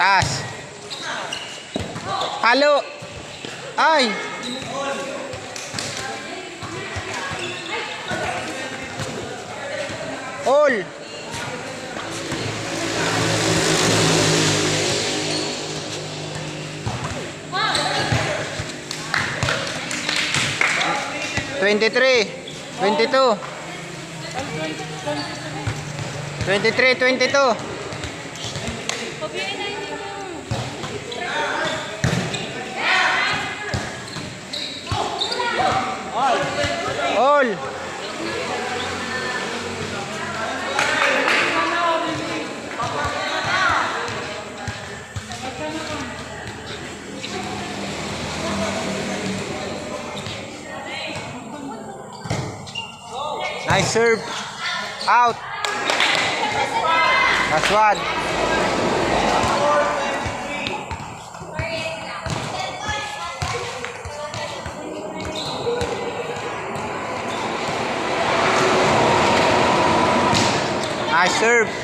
Taas. Halo. Ay. All. Twenty-three, 22, 23, 22. All. Nice serve. Out. That's one. Nice serve.